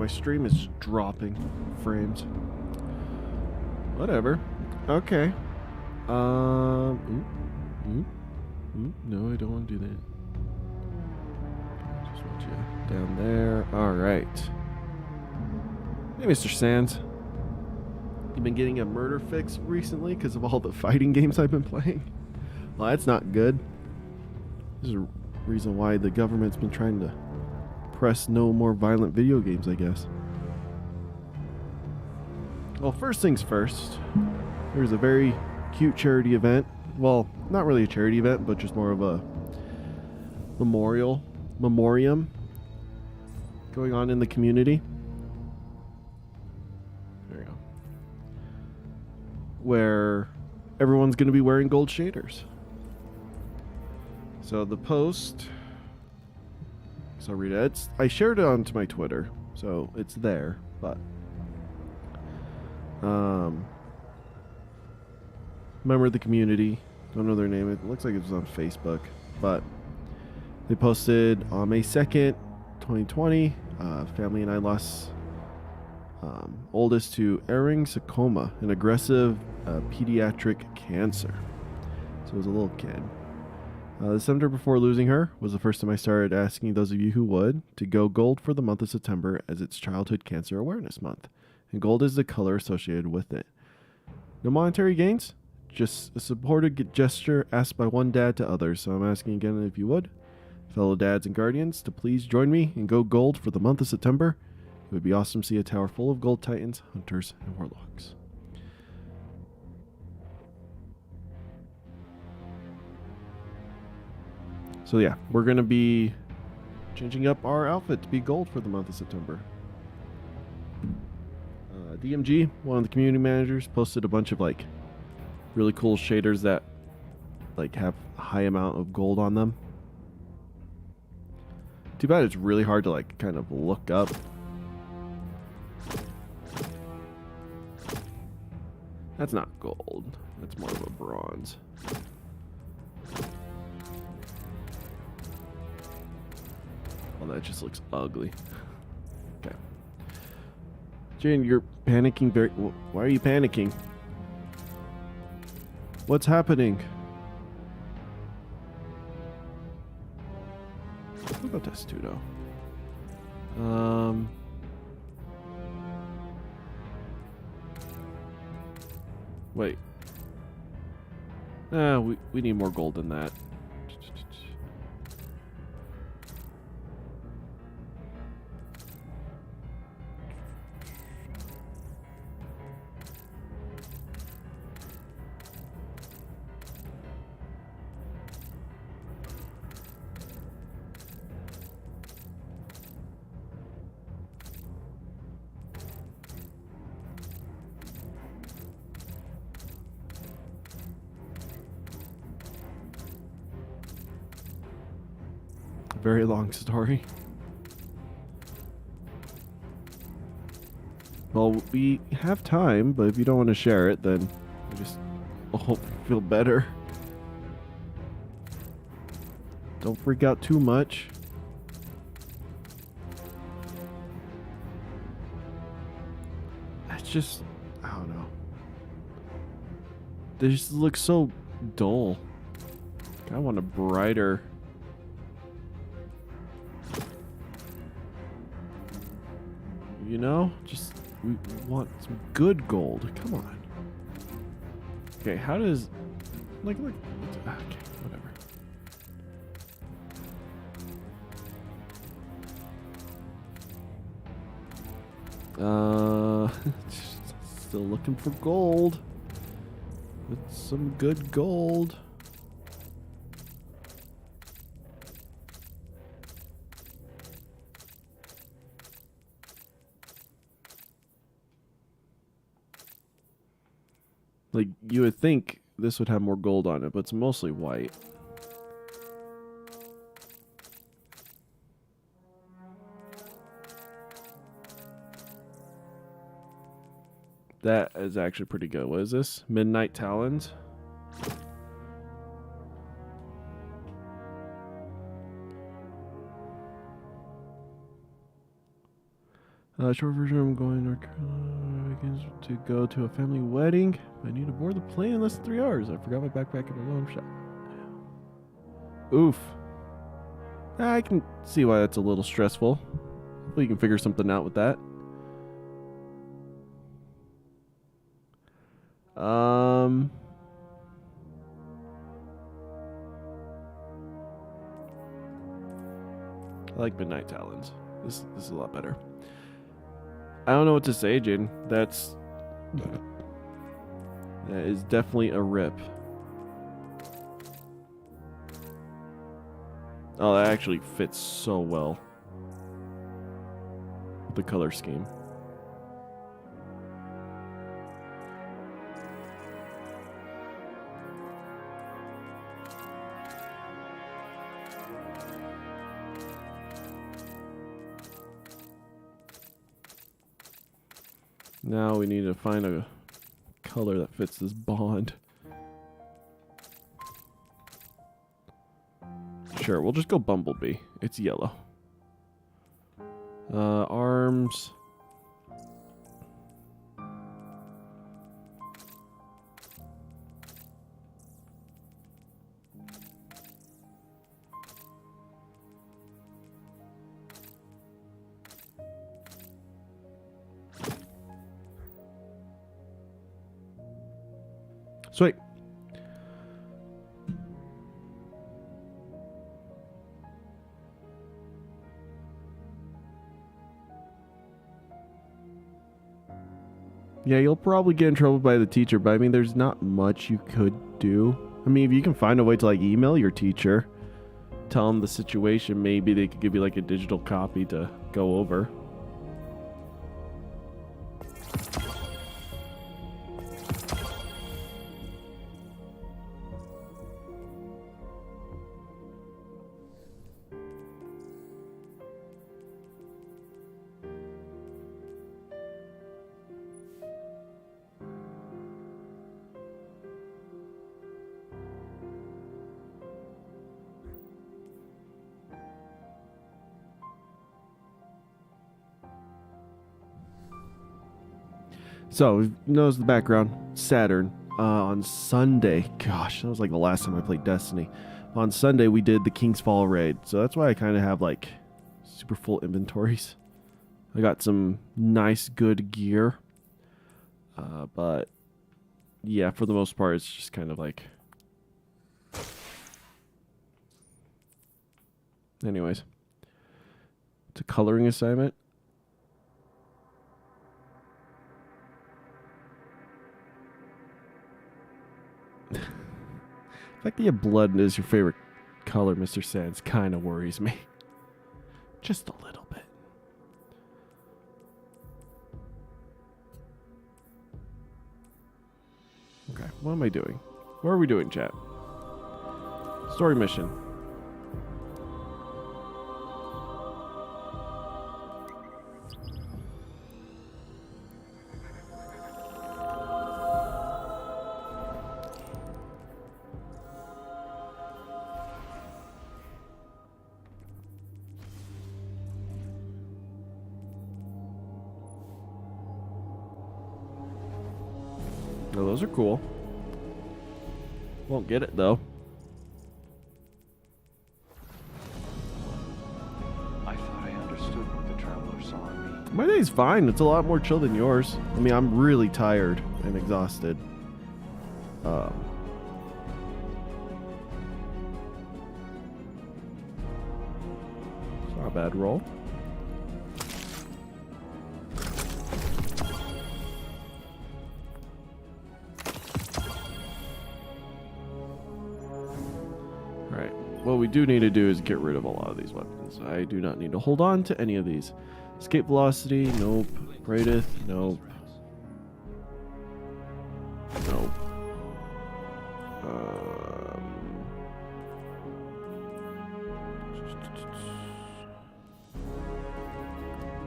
stream is dropping frames. Whatever. Okay. No, I don't want to do that. Just want you down there. All right. Hey, Mr. Sands. You been getting a murder fix recently because of all the fighting games I've been playing? Well, that's not good. This is a reason why the government's been trying to press no more violent video games, I guess. Well, first things first. There's a very cute charity event. Well, not really a charity event, but just more of a memoriam going on in the community. There you go. Where everyone's going to be wearing gold shaders. So the post, so I'll read it. I shared it onto my Twitter, so it's there, but member of the community, don't know their name, it looks like it was on Facebook, but they posted on May 2nd, 2020, family and I lost oldest to sarcoma, an aggressive pediatric cancer. So it was a little kid. The December before losing her was the first time I started asking those of you who would to go gold for the month of September, as it's Childhood Cancer Awareness Month, and gold is the color associated with it. No monetary gains, just a supportive gesture asked by one dad to others. So I'm asking again if you would, fellow dads and guardians, to please join me and go gold for the month of September. It would be awesome to see a tower full of gold titans, hunters, and warlocks. So yeah, we're going to be changing up our outfit to be gold for the month of September. DMG, one of the community managers, posted a bunch of like really cool shaders that like have a high amount of gold on them. Too bad it's really hard to like kind of look up. That's not gold. That's more of a bronze. Well, that just looks ugly. Okay. Jane, you're panicking very... Why are you panicking? What's happening? What about Testudo? Wait. We need more gold than that. Very long story. Well, we have time, but if you don't want to share it, then I just hope you feel better. Don't freak out too much. It's just, I don't know. They just look so dull. I want a brighter... You know, just we want some good gold. Come on. Okay, how does look? Okay, whatever. Still looking for gold. With some good gold. Like, you would think this would have more gold on it, but it's mostly white. That is actually pretty good. What is this? Midnight Talons? Short version, I'm going to go to a family wedding. I need to board the plane in less than 3 hours. I forgot my backpack in my mom's shop. Oof. I can see why that's a little stressful. Hopefully you can figure something out with that. I like Midnight Talons. This is a lot better. I don't know what to say, Jaden. That is definitely a rip. Oh, that actually fits so well with the color scheme. Now we need to find a color that fits this bond. Sure, we'll just go Bumblebee. It's yellow. Arms. Sweet. Yeah, you'll probably get in trouble by the teacher, but I mean, there's not much you could do. I mean, if you can find a way to like email your teacher, tell them the situation, maybe they could give you like a digital copy to go over. So, knows the background. Saturn. On Sunday. Gosh, that was like the last time I played Destiny. On Sunday, we did the King's Fall raid. So that's why I kind of have like super full inventories. I got some nice, good gear. But yeah, for the most part, it's just kind of like... Anyways. It's a coloring assignment. The fact that you have blood is your favorite color, Mr. Sands, kind of worries me. Just a little bit. Okay, what am I doing? What are we doing, chat? Story mission. No, those are cool. Won't get it though. I thought I understood what the traveler saw in me. My day's fine. It's a lot more chill than yours. I mean, I'm really tired and exhausted. It's not a bad roll. What we do need to do is get rid of a lot of these weapons. I do not need to hold on to any of these. Escape velocity, nope. Braideth, nope. Nope.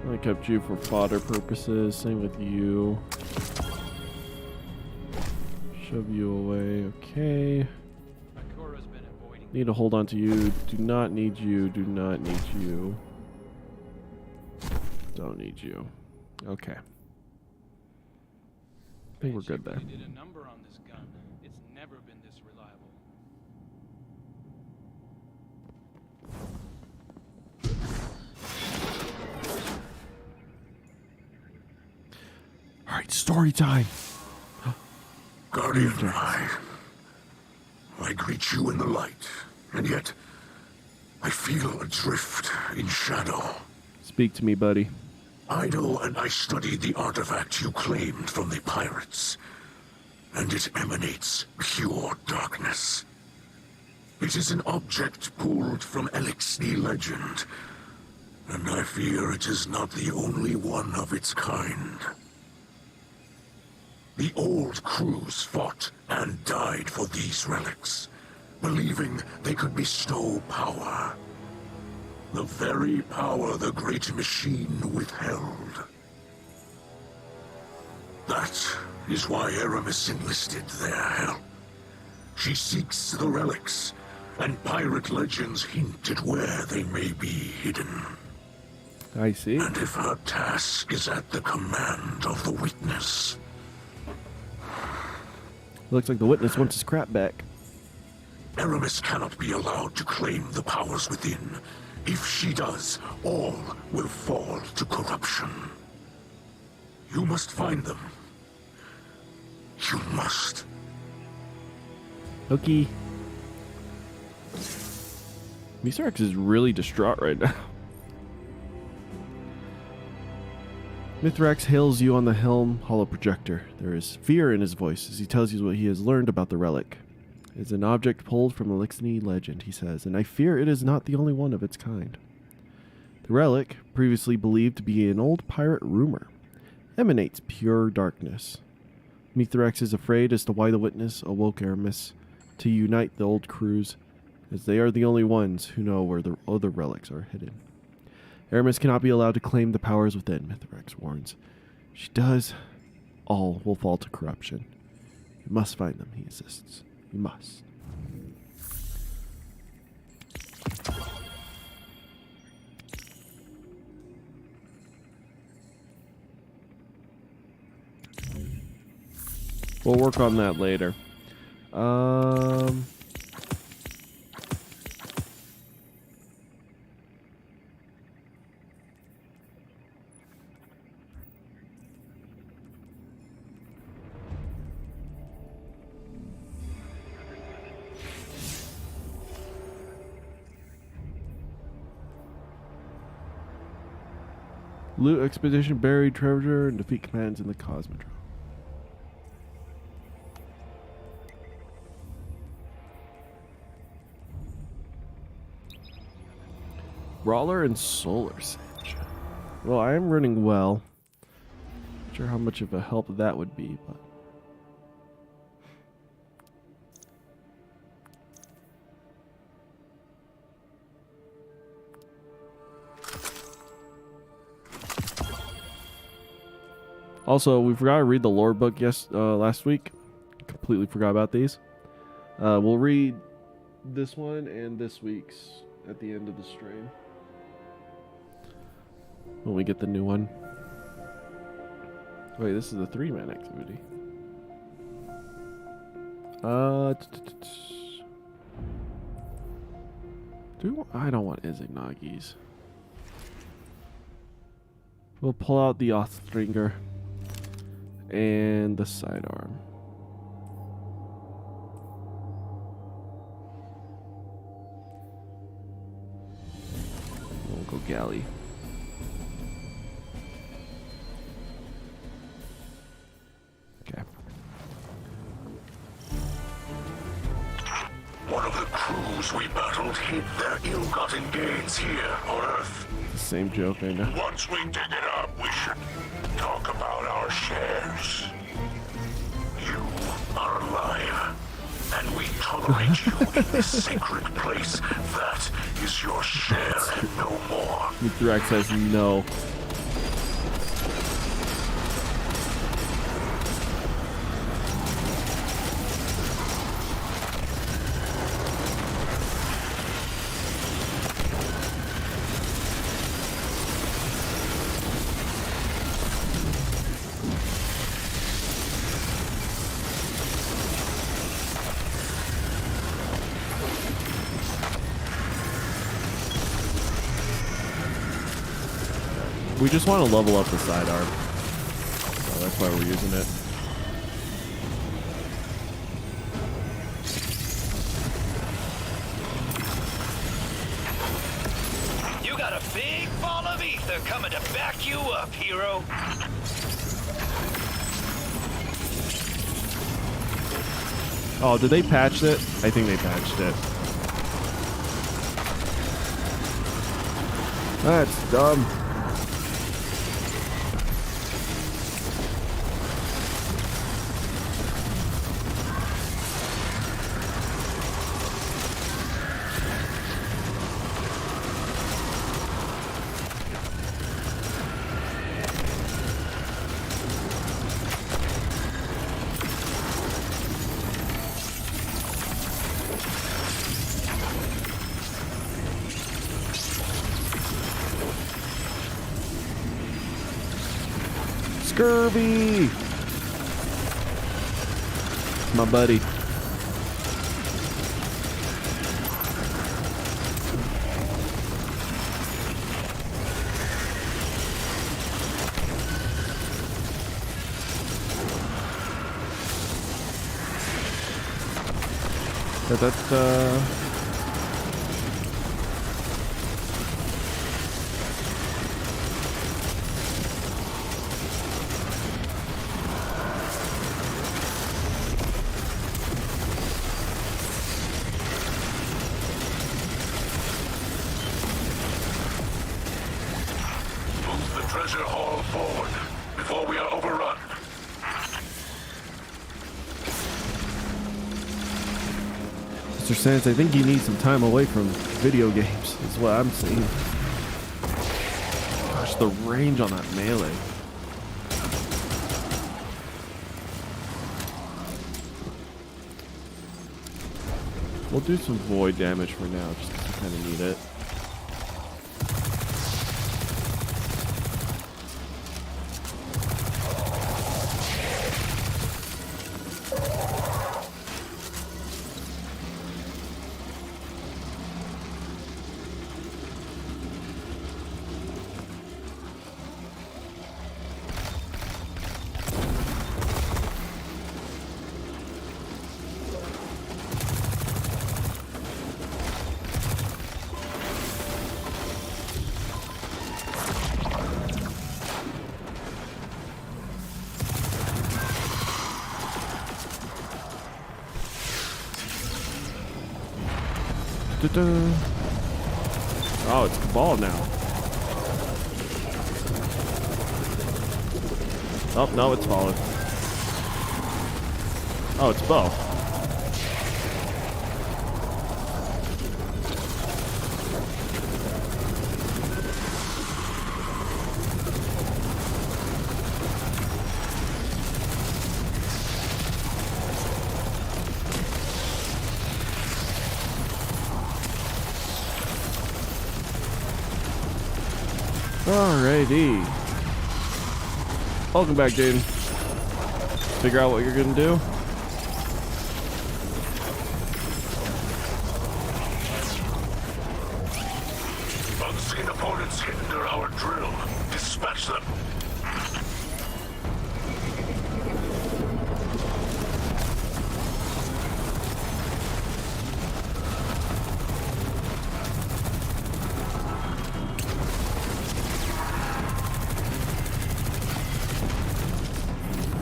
I kept you for fodder purposes. Same with you. Shove you away. Okay. Need to hold on to you. Do not need you. Do not need you. Don't need you. Okay. I think we're good there. Did a number on this gun. It's never been this reliable. All right, story time. Guardian, I greet you in the light, and yet I feel adrift in shadow. Speak to me, buddy. Idle, and I studied the artifact you claimed from the pirates, and it emanates pure darkness. It is an object pulled from Elixir legend, and I fear it is not the only one of its kind. The old crews fought and died for these relics, believing they could bestow power. The very power the great machine withheld. That is why Aramis enlisted their help. She seeks the relics, and pirate legends hint at where they may be hidden. I see. And if her task is at the command of the witness... Looks like the witness wants his crap back. Aramis cannot be allowed to claim the powers within. If she does, all will fall to corruption. You must find them. You must. Okay. Mr. X is really distraught right now. Mithrax hails you on the helm hollow projector. There is fear in his voice as he tells you what he has learned about the relic. It is an object pulled from Elixir legend, he says, and I fear it is not the only one of its kind. The relic, previously believed to be an old pirate rumor, emanates pure darkness. Mithrax is afraid as to why the witness awoke Aramis to unite the old crews, as they are the only ones who know where the other relics are hidden. Aramis cannot be allowed to claim the powers within, Mithrax warns. If she does, all will fall to corruption. You must find them, he insists. You must. We'll work on that later. Loot expedition, buried treasure, and defeat commands in the Cosmodrome. Brawler and Solar Sage. Well, I am running well. Not sure how much of a help that would be, but... Also, we forgot to read the lore book last week. Completely forgot about these. We'll read this one and this week's at the end of the stream. When we get the new one. Wait, this is a 3-man activity. I don't want Izignagi's. We'll pull out the Othstringer and the sidearm. We'll go galley. Okay. One of the crews we battled hid their ill-gotten gains here on Earth. The same joke, I know. Once we dig it up, we should talk about our shares. You are alive, and we tolerate you in this sacred place. That is your share and no more. Mithrax says no. We just want to level up the sidearm. So that's why we're using it. You got a big ball of ether coming to back you up, hero. Oh, did they patch it? I think they patched it. That's dumb. Scurvy! My buddy. Da-da-da. Move the treasure hall forward before we are overrun. Mr. Sands, I think you need some time away from video games, is what I'm saying. Gosh, the range on that melee. We'll do some void damage for now, just because we kind of need it. Oh, it's Cabal now. Oh, no, it's fallen. Oh, it's Bo. Alrighty. Welcome back, Jaden. Figure out what you're gonna do. Unseen opponents hinder our drill. Dispatch them.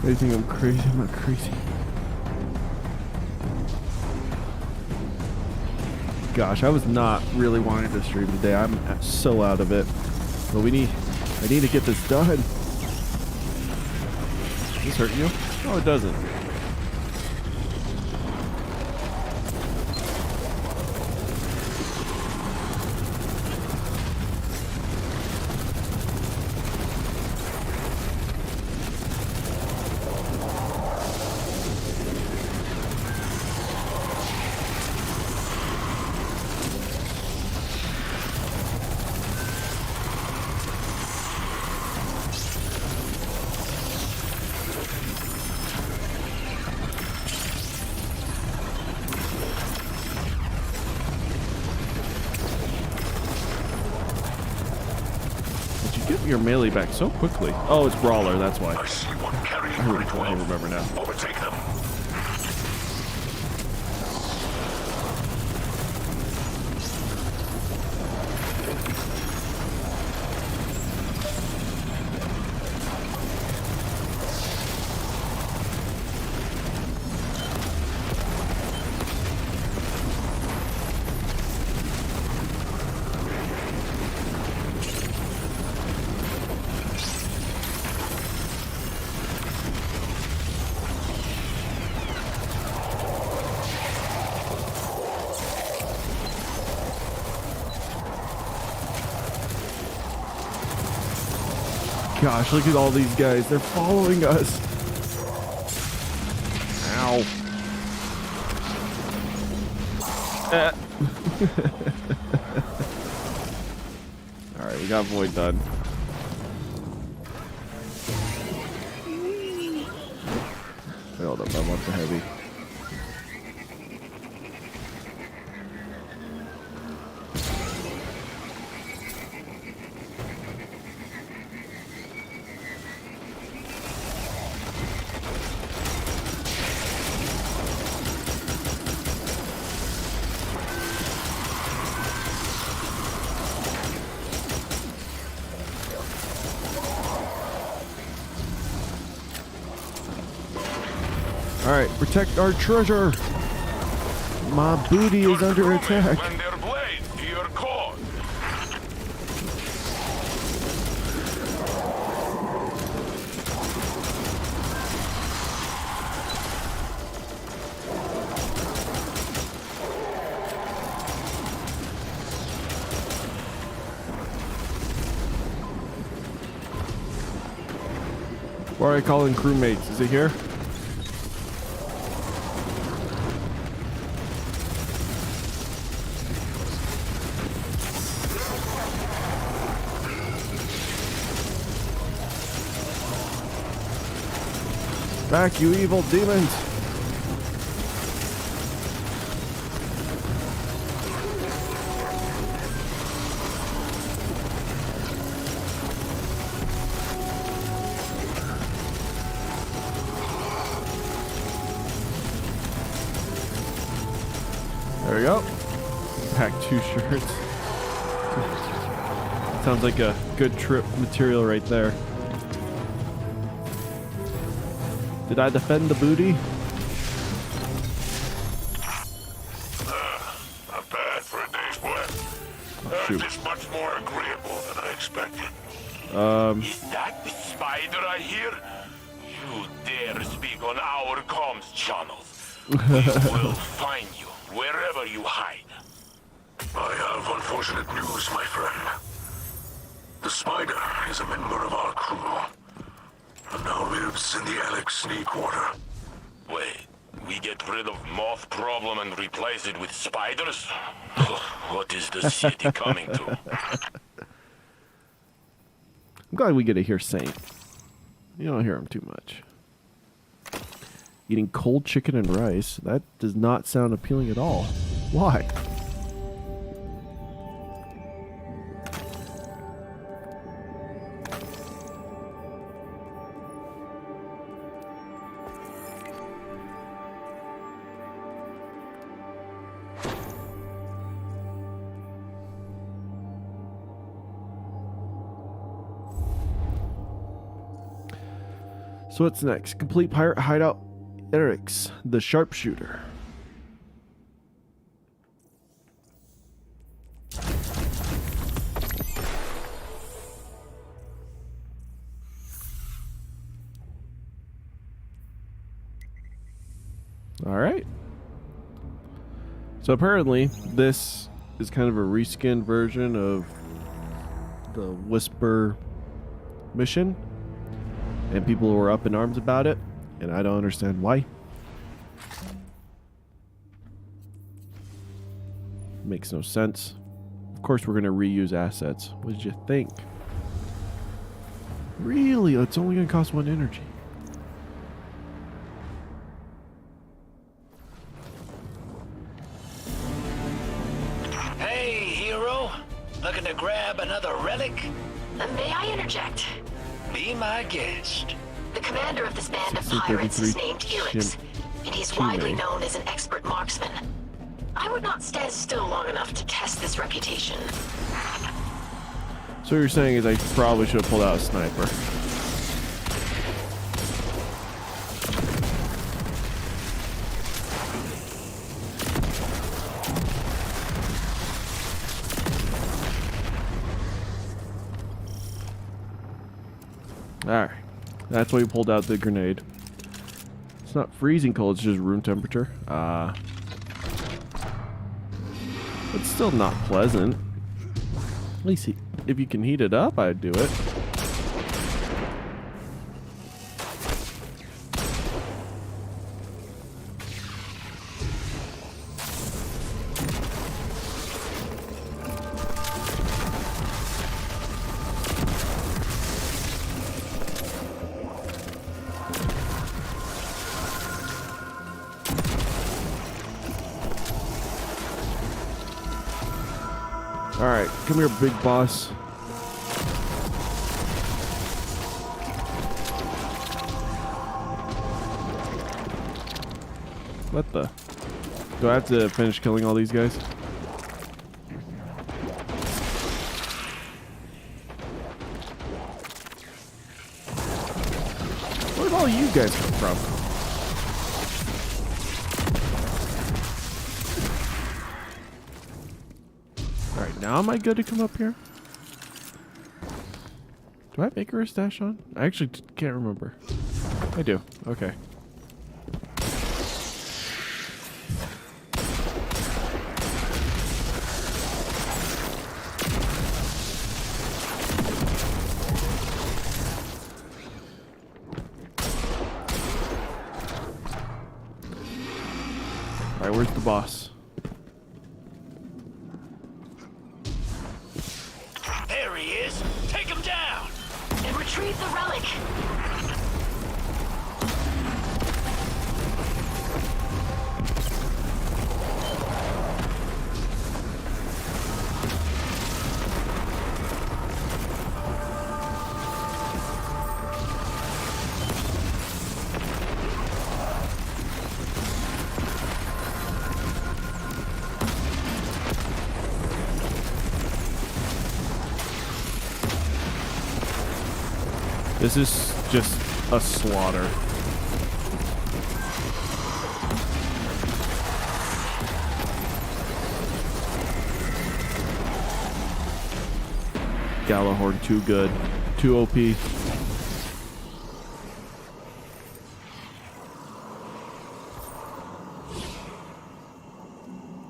They think I'm crazy. I'm not crazy. Gosh, I was not really wanting to stream today. I'm so out of it. But I need to get this done. Does this hurt you? No, it doesn't. your melee back so quickly. Oh, it's Brawler, that's why. I see one carrying I Grade 12. remember now. Overtake them. Gosh, look at all these guys. They're following us. Ow. Alright, we got Void done. Wait, hold up, I want the heavy. Alright, protect our treasure! My booty is under attack. When their blade to your cause. Where are I calling crewmates? Is it here? Back, you evil demons! There we go. Pack 2 shirts. Sounds like a good trip material right there. Did I defend the booty? Not bad for a day's work. Shoot. It's much more agreeable than I expected. Is that the spider I hear? You dare speak on our comms channels. We will find you wherever you hide. I have unfortunate news, my friend. The spider is a member of our crew. And now lives in the Alex Sneak Quarter. Wait, we get rid of moth problem and replace it with spiders? What is the city coming to? I'm glad we get to hear Saint. You don't hear him too much. Eating cold chicken and rice. That does not sound appealing at all. Why? So what's next? Complete pirate hideout Eric's, the sharpshooter. All right. So apparently this is kind of a reskin version of the Whisper mission. And people were up in arms about it, and I don't understand why. Makes no sense. Of course we're going to reuse assets. What did you think? Really? It's only going to cost 1 energy. Hey, hero. Looking to grab another relic? May I interject? Be my guest. The commander of this band of 1633 pirates is named Helix, and he's widely Chile. known as an expert marksman. I would not stand still long enough to test this reputation. So what you're saying is I probably should have pulled out a sniper. Alright. That's why you pulled out the grenade. It's not freezing cold, it's just room temperature. It's still not pleasant. At least if you can heat it up, I'd do it. Alright, come here, big boss. What the? Do I have to finish killing all these guys? Where'd all you guys come from? Alright, now am I good to come up here? Do I have Icarus Dash on? I actually can't remember. I do. Okay. Alright, where's the boss? There he is. Take him down. And retrieve the relic! This is just a slaughter. Galahorn, too good. Too OP. Is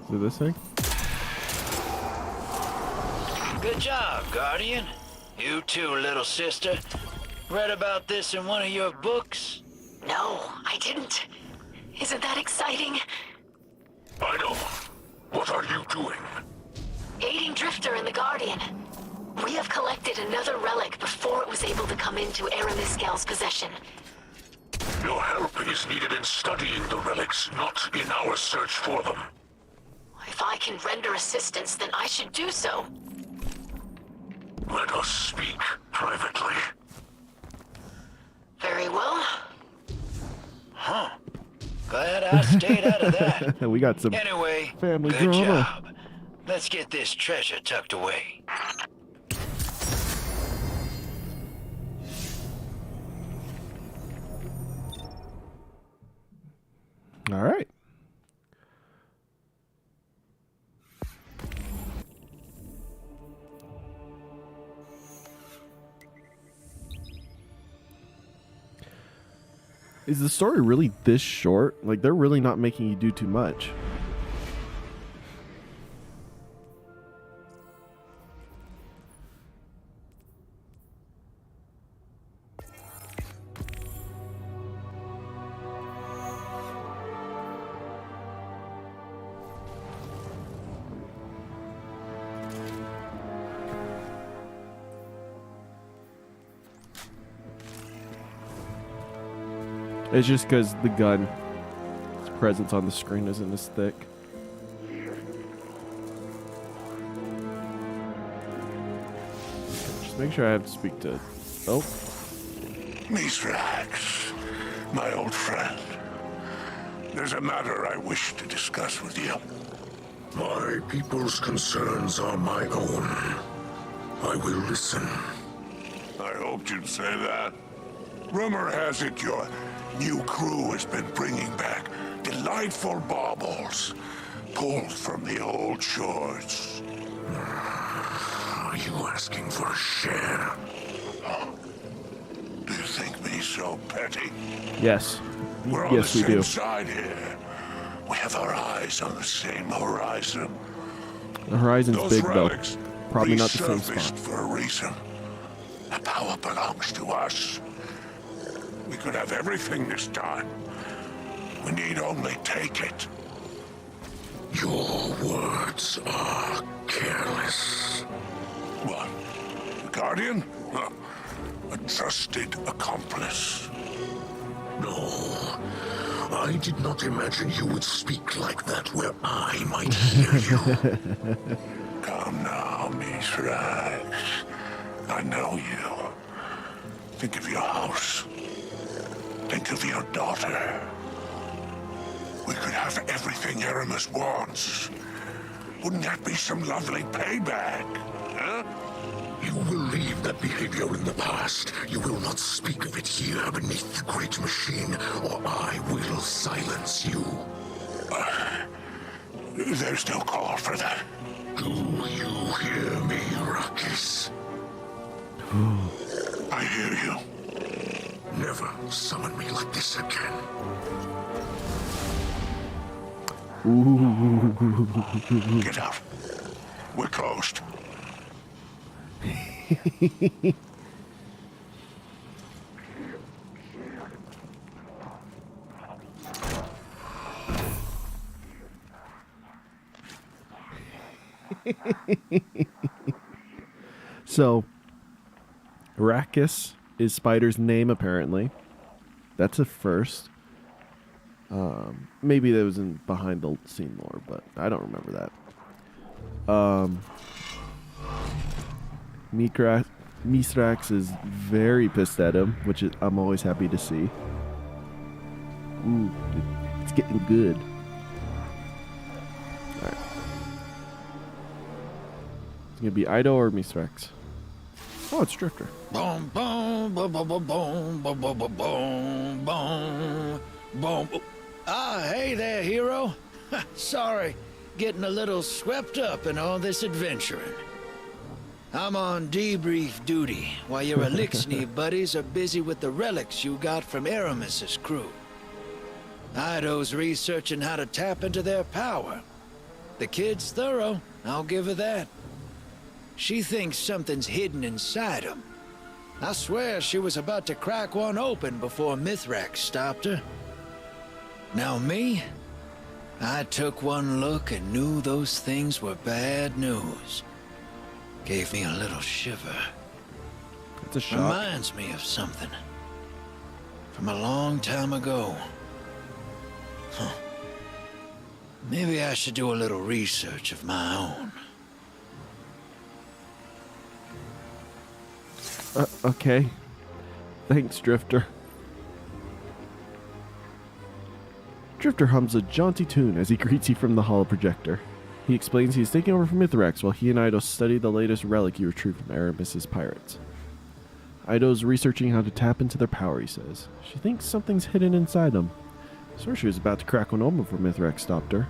it this thing? Good job, Guardian. You too, little sister. Read about this in one of your books? No, I didn't. Isn't that exciting? I know. What are you doing? Aiding Drifter and the Guardian. We have collected another relic before it was able to come into Aramiscal's possession. Your help is needed in studying the relics, not in our search for them. If I can render assistance, then I should do so. Let us speak privately. Very well. Huh. Glad I stayed out of that. We got some Anyway, family good drama. job. Let's get this treasure tucked away. All right. Is the story really this short? Like, they're really not making you do too much. It's just because the gun's presence on the screen isn't as thick. Finish Make sure I have to speak to... Oh. Mithrax, my old friend. There's a matter I wish to discuss with you. My people's concerns are my own. I will listen. I hoped you'd say that. Rumor has it your new crew has been bringing back delightful baubles pulled from the old shores. Are you asking for a share? Do you think me so petty? Yes. We're on Yes, the we same do. side here. We have our eyes on the same horizon. The horizon's Those big, though. relics Probably not the same resurfaced spot. for a reason. The power belongs to us. We could have everything this time. We need only take it. Your words are careless. What? The Guardian? Huh. A trusted accomplice. No. I did not imagine you would speak like that where I might hear you. Come now, Mithrax. I know you. Think of your house. Think of your daughter. We could have everything Aramis wants. Wouldn't that be some lovely payback? Huh? You will leave that behavior in the past. You will not speak of it here beneath the great machine, or I will silence you. There's no call for that. Do you hear me, Ruckus? I hear you. Never summon me like this again. Get out. We're closed. So, Arrakis is Spider's name, apparently. That's a first. Maybe that was in behind the scene lore, but I don't remember that. Mithrax is very pissed at him, which I'm always happy to see. Ooh, it's getting good. Alright. It's gonna be Ido or Mithrax. Oh, it's Drifter. Boom, boom, boom, boom, boom, boom, boom, boom, boom, boom, boom, boom. Ah, hey there, hero. Sorry, getting a little swept up in all this adventuring. I'm on debrief duty while your Elixir buddies are busy with the relics you got from Aramis's crew. Ido's researching how to tap into their power. The kid's thorough, I'll give her that. She thinks something's hidden inside him. I swear she was about to crack one open before Mithrax stopped her. Now me? I took one look and knew those things were bad news. Gave me a little shiver. It's a shock. Reminds me of something. From a long time ago. Huh. Maybe I should do a little research of my own. Okay. Thanks, Drifter. Drifter hums a jaunty tune as he greets you from the holo projector. He explains he is taking over from Mithrax while he and Ido study the latest relic he retrieved from Aramis's pirates. Ido's researching how to tap into their power, he says. She thinks something's hidden inside them. Swear she was about to crack one open before Mithrax stopped her.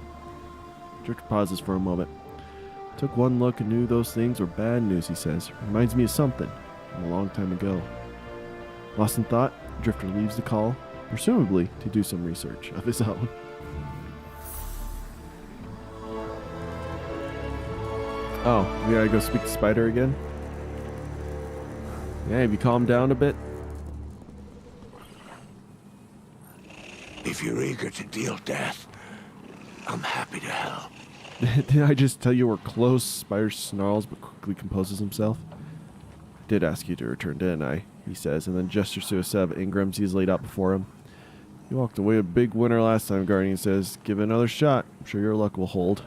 Drifter pauses for a moment. Took one look and knew those things were bad news, he says. Reminds me of something from a long time ago. Lost in thought, Drifter leaves the call, presumably to do some research of his own. Oh, we gotta go speak to Spider again? Yeah, have you calmed down a bit? If you're eager to deal death, I'm happy to help. Did I just tell you we're close? Spider snarls but quickly composes himself. I did ask you to return, didn't I? He says, and then gestures to a set of engrams he's laid out before him. You walked away a big winner last time, Guardian says. Give it another shot. I'm sure your luck will hold.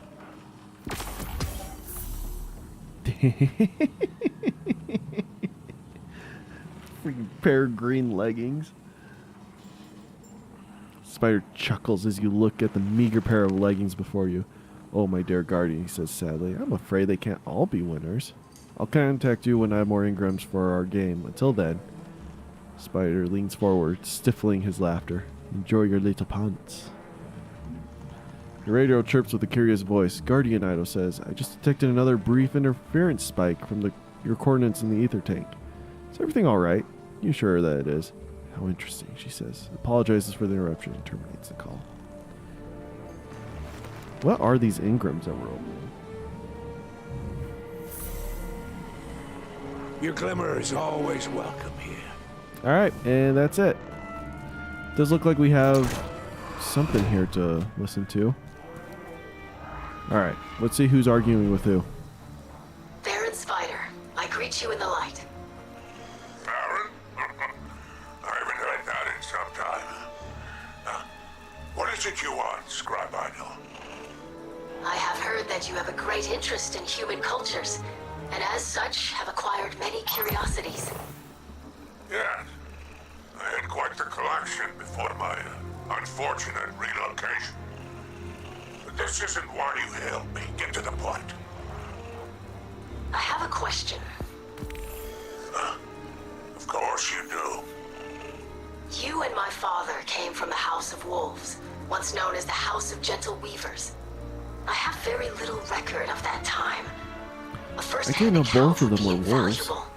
Freaking pair of green leggings. Spider chuckles as you look at the meager pair of leggings before you. Oh, my dear guardian, he says sadly, I'm afraid they can't all be winners. I'll contact you when I have more Ingrams for our game. Until then, Spider leans forward, stifling his laughter. Enjoy your little punts. The radio chirps with a curious voice. Guardian Ido says, I just detected another brief interference spike from your coordinates in the ether tank. Is everything alright? You sure that it is? How interesting, she says. Apologizes for the interruption and terminates the call. What are these Ingrams that we're opening? Your glimmer is always welcome here. Alright, and that's it. Does look like we have something here to listen to. Alright, let's see who's arguing with who. Baron Spider, I greet you in the light. Baron? I haven't heard that in some time. What is it you want, Scribe Idol? I have heard that you have a great interest in human cultures, and as such have acquired many curiosities. Yes. I had quite the collection before my unfortunate relocation. But this isn't why you hailed me. Get to the point. I have a question. Of course you do. You and my father came from the House of Wolves, once known as the House of Gentle Weavers. I have very little record of that time. A first-hand know account both of would them be were wolves. invaluable.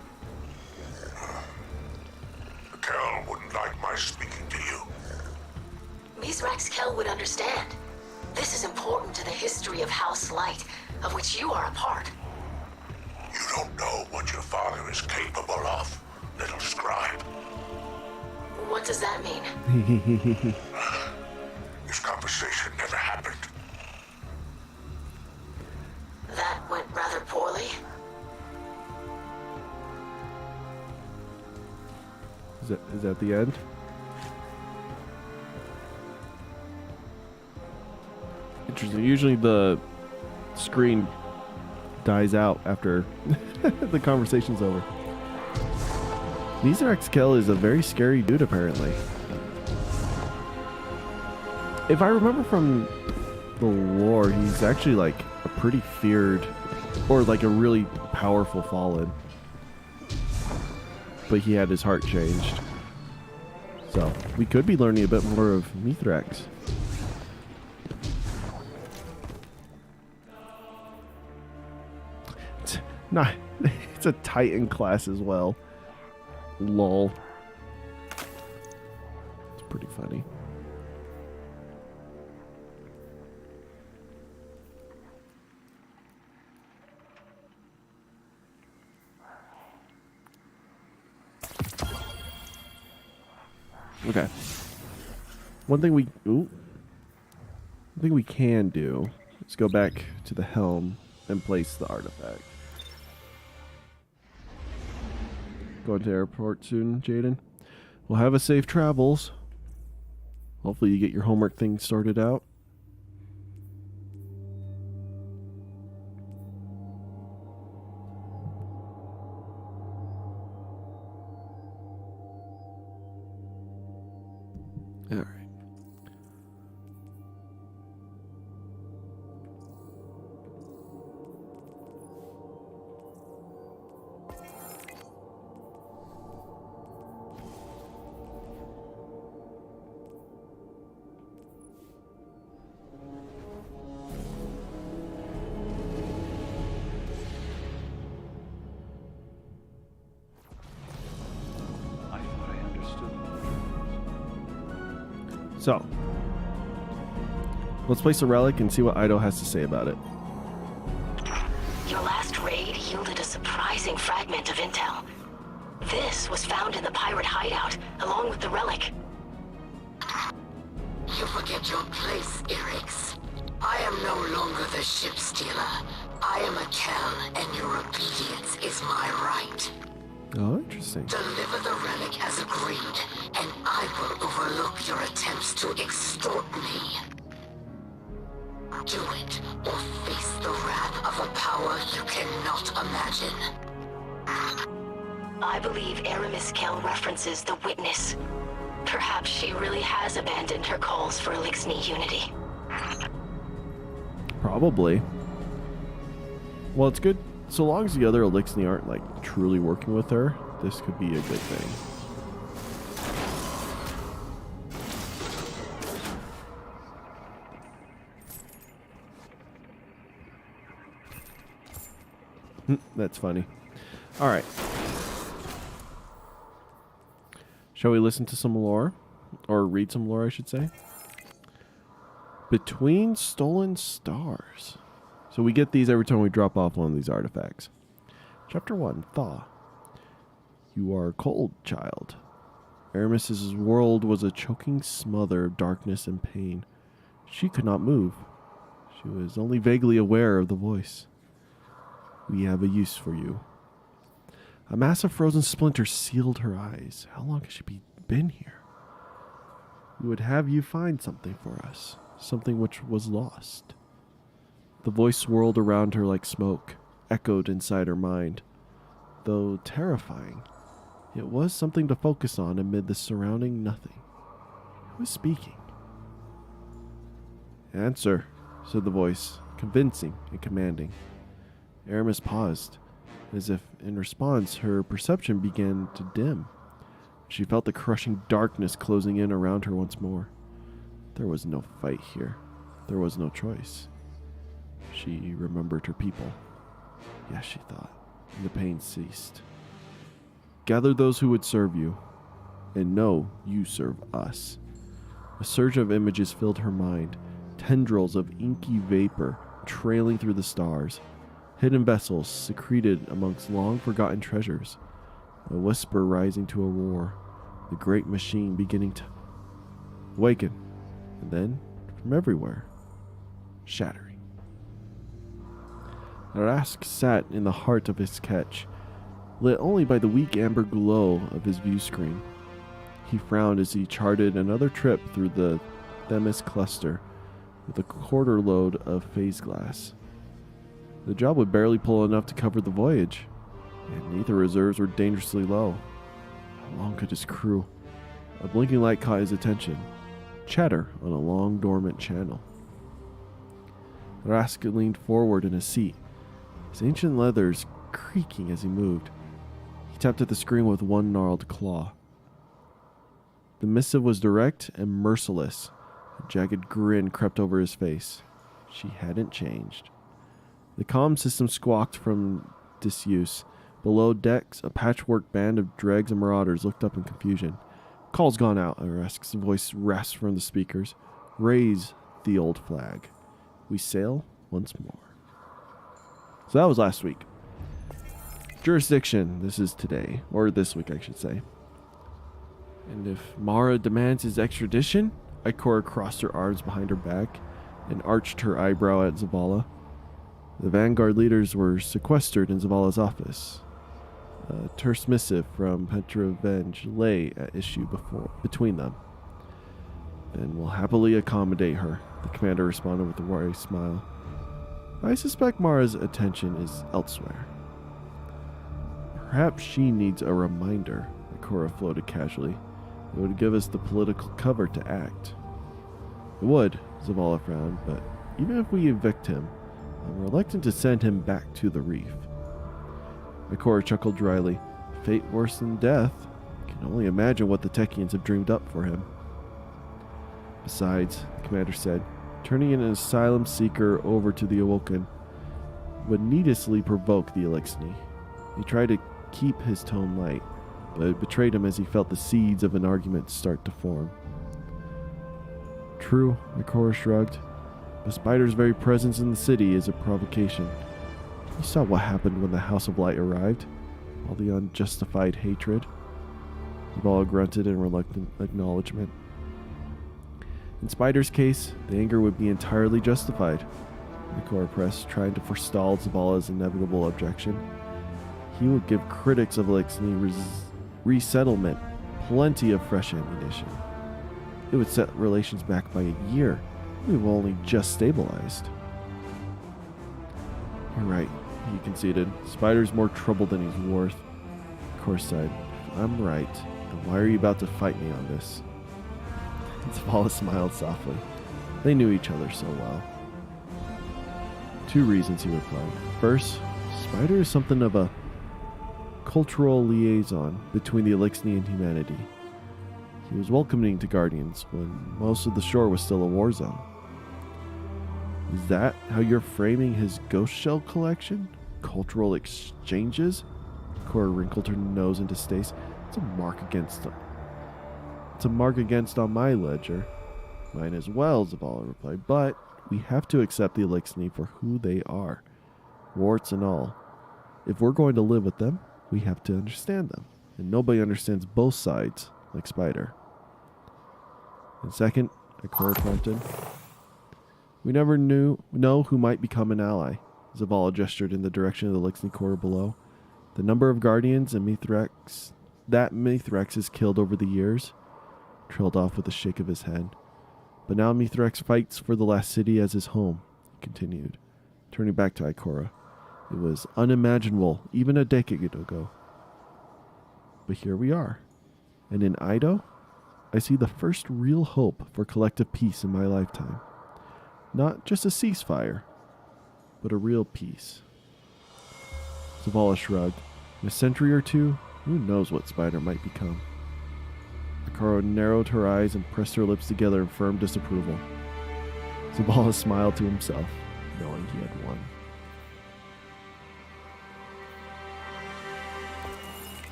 Kel wouldn't like my speaking to you. Mizrax Kel would understand. This is important to the history of House Light, of which you are a part. You don't know what your father is capable of, little scribe. What does that mean? This conversation never happened. That went rather poorly. Is that the end? Interesting. Usually the screen dies out after the conversation's over. Mizrax Kel is a very scary dude, apparently. If I remember from the lore, he's actually like a pretty feared, or like a really powerful fallen. But he had his heart changed. So we could be learning a bit more of Mithrax. It's a Titan class as well. Lol. It's pretty funny. Okay. One thing we can do is go back to the helm and place the artifact. Going to airport soon, Jaden. We'll have a safe travels. Hopefully you get your homework thing sorted out. All right. I thought I understood what the trouble was. So, let's place a relic and see what Ido has to say about it. Your last raid yielded a surprising fragment of intel. This was found in the pirate hideout, along with the relic. You forget your place, Irix. I am no longer the ship stealer. I am a Kel, and your obedience is my right. Oh, interesting. Deliver the relic as agreed, and I will overlook your attempts to extort me. Do it, or face the wrath of a power you cannot imagine. I believe Aramis Kell references the Witness. Perhaps she really has abandoned her calls for Elixni unity. Probably. Well, it's good. So long as the other Elixni aren't, like, truly working with her, this could be a good thing. That's funny. All right. Shall we listen to some lore? Or read some lore, I should say. Between Stolen Stars. So we get these every time we drop off one of these artifacts. Chapter 1, Thaw. You are cold, child. Aramis's world was a choking smother of darkness and pain. She could not move. She was only vaguely aware of the voice. We have a use for you. A mass of frozen splinters sealed her eyes. How long has she been here? We would have you find something for us, something which was lost. The voice swirled around her like smoke, echoed inside her mind. Though terrifying, it was something to focus on amid the surrounding nothing. Who was speaking? Answer, said the voice, convincing and commanding. Aramis paused, as if in response her perception began to dim. She felt the crushing darkness closing in around her once more. There was no fight here. There was no choice. She remembered her people. Yes, she thought, and the pain ceased. Gather those who would serve you, and know you serve us. A surge of images filled her mind, tendrils of inky vapor trailing through the stars. Hidden vessels secreted amongst long-forgotten treasures. A whisper rising to a roar. The great machine beginning to awaken. And then, from everywhere, shattering. Rask sat in the heart of his ketch, lit only by the weak amber glow of his view screen. He frowned as he charted another trip through the Themis cluster with a quarter load of phase glass. The job would barely pull enough to cover the voyage, and neither reserves were dangerously low. How long could his crew? A blinking light caught his attention. Chatter on a long dormant channel. Rask leaned forward in his seat, his ancient leathers creaking as he moved. He tapped at the screen with one gnarled claw. The missive was direct and merciless. A jagged grin crept over his face. She hadn't changed. The comm system squawked from disuse. Below decks, a patchwork band of dregs and marauders looked up in confusion. Call's gone out, Arask's voice rasped from the speakers. Raise the old flag. We sail once more. So that was last week. Jurisdiction, this is today. Or this week, I should say. And if Mara demands his extradition, Ikora crossed her arms behind her back and arched her eyebrow at Zavala. The Vanguard leaders were sequestered in Zavala's office. A terse missive from Petrovenge lay at issue between them. Then we'll happily accommodate her, the commander responded with a wry smile. I suspect Mara's attention is elsewhere. Perhaps she needs a reminder, Ikora floated casually. It would give us the political cover to act. It would, Zavala frowned, but even if we evict him, I'm reluctant to send him back to the reef. Ikora chuckled dryly. Fate worse than death. I can only imagine what the Techians have dreamed up for him. Besides, the commander said, turning an asylum seeker over to the Awoken would needlessly provoke the Elixni. He tried to keep his tone light, but it betrayed him as he felt the seeds of an argument start to form. True, Ikora shrugged. The spider's very presence in the city is a provocation. You saw what happened when the House of Light arrived. All the unjustified hatred. Zavala grunted in reluctant acknowledgement. In Spider's case, the anger would be entirely justified. Ikora pressed, trying to forestall Zavala's inevitable objection. He would give critics of Elixni resettlement plenty of fresh ammunition. It would set relations back by a year. We've only just stabilized. You're right, he conceded. Spider's more trouble than he's worth. Korra sighed. If I'm right, then why are you about to fight me on this? Zavala smiled softly. They knew each other so well. 2 reasons, he replied. First, Spider is something of a cultural liaison between the Elixni and humanity. He was welcoming to Guardians when most of the shore was still a war zone. Is that how you're framing his ghost shell collection? Cultural exchanges? Korra wrinkled her nose in distaste. It's a mark against on my ledger. Mine as well, Zavala replied, but we have to accept the Elixni for who they are, warts and all. If we're going to live with them, we have to understand them, and nobody understands both sides like Spider. And second, Korra prompted, we never know who might become an ally. Zavala gestured in the direction of the Elixni Corps below. The number of Guardians and Mithrax has killed over the years, trailed off with a shake of his head. But now Mithrax fights for the last city as his home, he continued, turning back to Ikora. It was unimaginable even a decade ago. But here we are. And in Ido, I see the first real hope for collective peace in my lifetime. Not just a ceasefire, but a real peace. Zavala shrugged. In a century or two, who knows what Spider might become? Ikora narrowed her eyes and pressed her lips together in firm disapproval. Zavala smiled to himself, knowing he had won.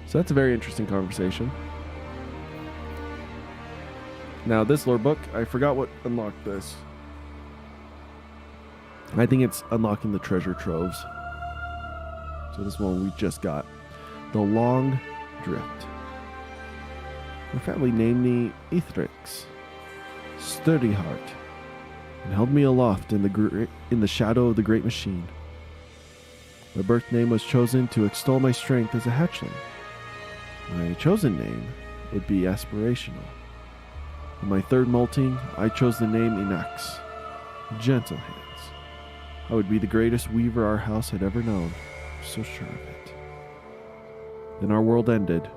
So that's a very interesting conversation. Now, this lore book, I forgot what unlocked this. I think it's unlocking the treasure troves. So this one we just got. The Long Drift. My family named me Ethrix, Sturdy Heart, and held me aloft in the shadow of the great machine. My birth name was chosen to extol my strength as a hatchling. My chosen name would be Aspirational. In my third molting, I chose the name Inax, Gentle Hands. I would be the greatest weaver our house had ever known. I'm so sure of it. Then our world ended.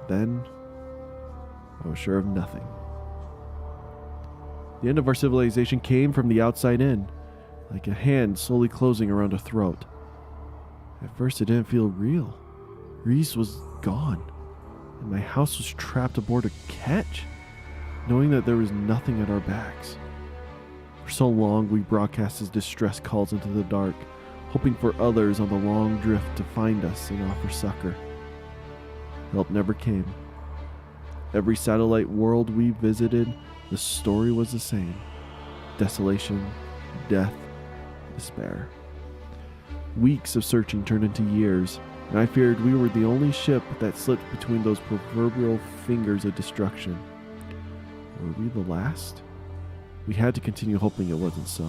Then I was sure of nothing. The end of our civilization came from the outside in, like a hand slowly closing around a throat. At first it didn't feel real. Reese was gone, and my house was trapped aboard a ketch, knowing that there was nothing at our backs. For so long we broadcasted distress calls into the dark, hoping for others on the long drift to find us and offer succor. Help never came. Every satellite world we visited, the story was the same. Desolation, death, despair. Weeks of searching turned into years, and I feared we were the only ship that slipped between those proverbial fingers of destruction. Were we the last? We had to continue hoping it wasn't so.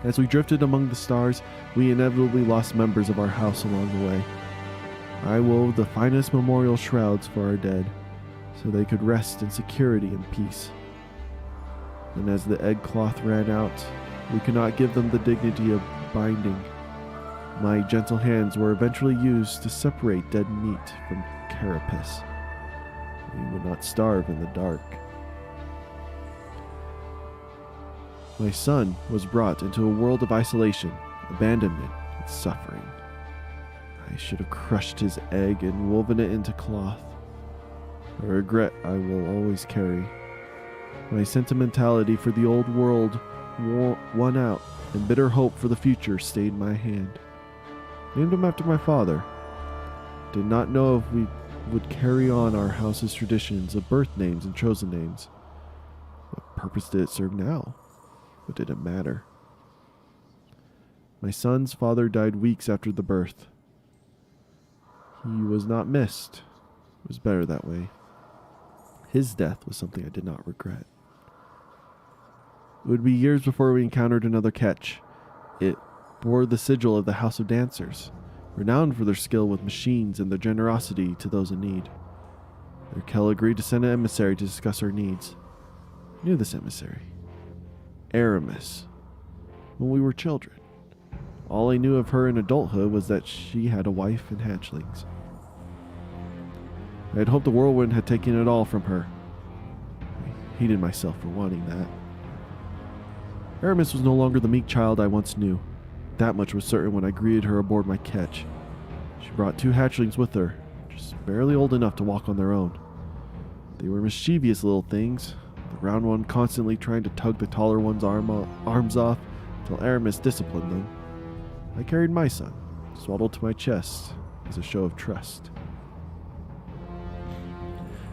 As we drifted among the stars, we inevitably lost members of our house along the way. I wove the finest memorial shrouds for our dead, so they could rest in security and peace. And as the egg cloth ran out, we could not give them the dignity of binding. My gentle hands were eventually used to separate dead meat from carapace. We would not starve in the dark. My son was brought into a world of isolation, abandonment, and suffering. I should have crushed his egg and woven it into cloth. A regret I will always carry. My sentimentality for the old world won out, and bitter hope for the future stayed my hand. Named him after my father. Did not know if we would carry on our house's traditions of birth names and chosen names. What purpose did it serve now? What did it matter? My son's father died weeks after the birth. He was not missed. It was better that way. His death was something I did not regret. It would be years before we encountered another catch. It bore the sigil of the House of Dancers, renowned for their skill with machines and their generosity to those in need. Raquel agreed to send an emissary to discuss our needs. I knew this emissary. Aramis. When we were children. All I knew of her in adulthood was that she had a wife and hatchlings. I had hoped the whirlwind had taken it all from her. I hated myself for wanting that. Aramis was no longer the meek child I once knew. That much was certain when I greeted her aboard my ketch. She brought 2 hatchlings with her, just barely old enough to walk on their own. They were mischievous little things, the round one constantly trying to tug the taller one's arms off until Aramis disciplined them. I carried my son, swaddled to my chest, as a show of trust.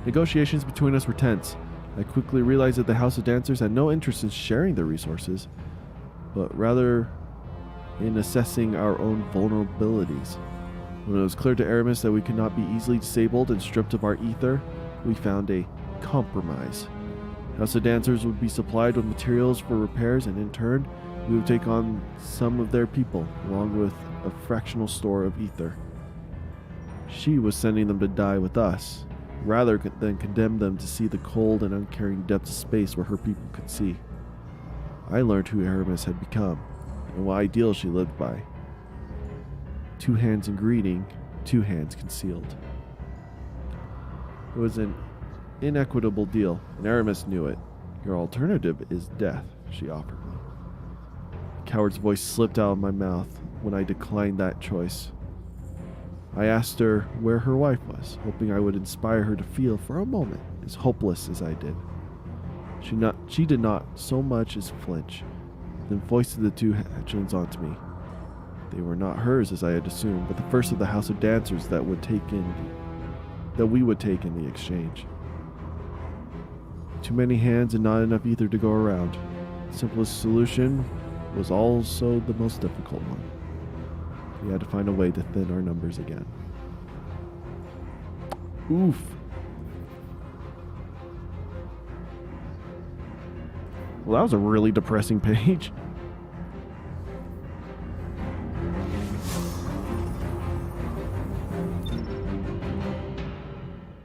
Negotiations between us were tense. I quickly realized that the House of Dancers had no interest in sharing their resources, but rather in assessing our own vulnerabilities. When it was clear to Aramis that we could not be easily disabled and stripped of our ether, we found a compromise. House of Dancers would be supplied with materials for repairs, and in turn, we would take on some of their people, along with a fractional store of ether. She was sending them to die with us, rather than condemn them to see the cold and uncaring depths of space where her people could see. I learned who Aramis had become, and what ideals she lived by. 2 hands in greeting, 2 hands concealed. It was an inequitable deal, and Aramis knew it. Your alternative is death, she offered me. The coward's voice slipped out of my mouth when I declined that choice. I asked her where her wife was, hoping I would inspire her to feel for a moment as hopeless as I did. She did not so much as flinch, then foisted the 2 hatchlings onto me. They were not hers as I had assumed, but the first of the House of Dancers that we would take in the exchange. Too many hands and not enough ether to go around. The simplest solution was also the most difficult one. We had to find a way to thin our numbers again. Oof. Well, that was a really depressing page.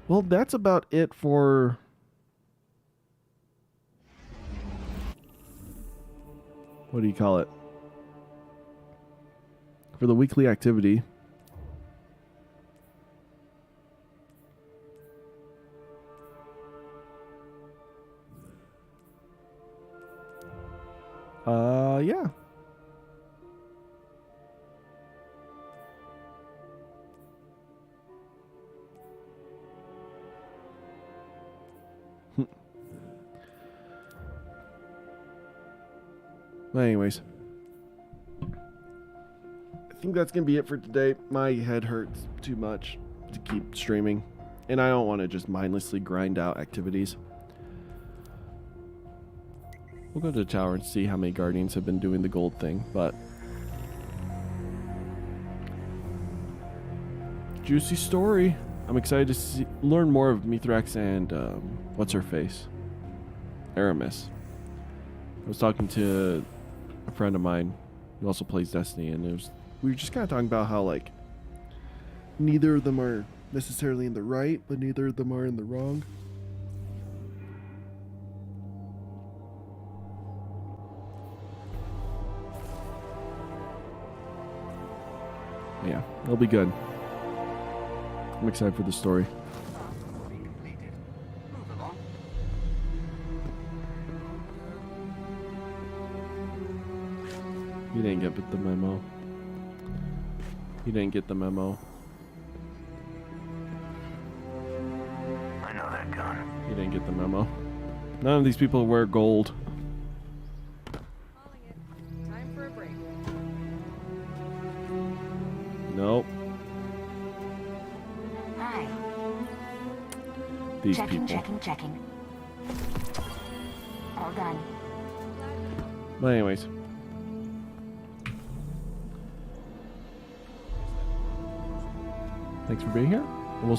Well, that's about it for... what do you call it? For the weekly activity. Yeah. Well, anyways. I think that's going to be it for today. My head hurts too much to keep streaming, and I don't want to just mindlessly grind out activities. We'll go to the tower and see how many Guardians have been doing the gold thing, but... juicy story. I'm excited to learn more of Mithrax and, what's-her-face? Aramis. I was talking to a friend of mine who also plays Destiny, and we were just kind of talking about how, like, neither of them are necessarily in the right, but neither of them are in the wrong. Yeah, it'll be good. I'm excited for the story. He didn't get the memo. He didn't get the memo. I know that gun. He didn't get the memo. None of these people wear gold. Calling it. Time for a break. Nope. Hi. These Checking, people. checking. All done. But anyways. Thanks for being here. And we'll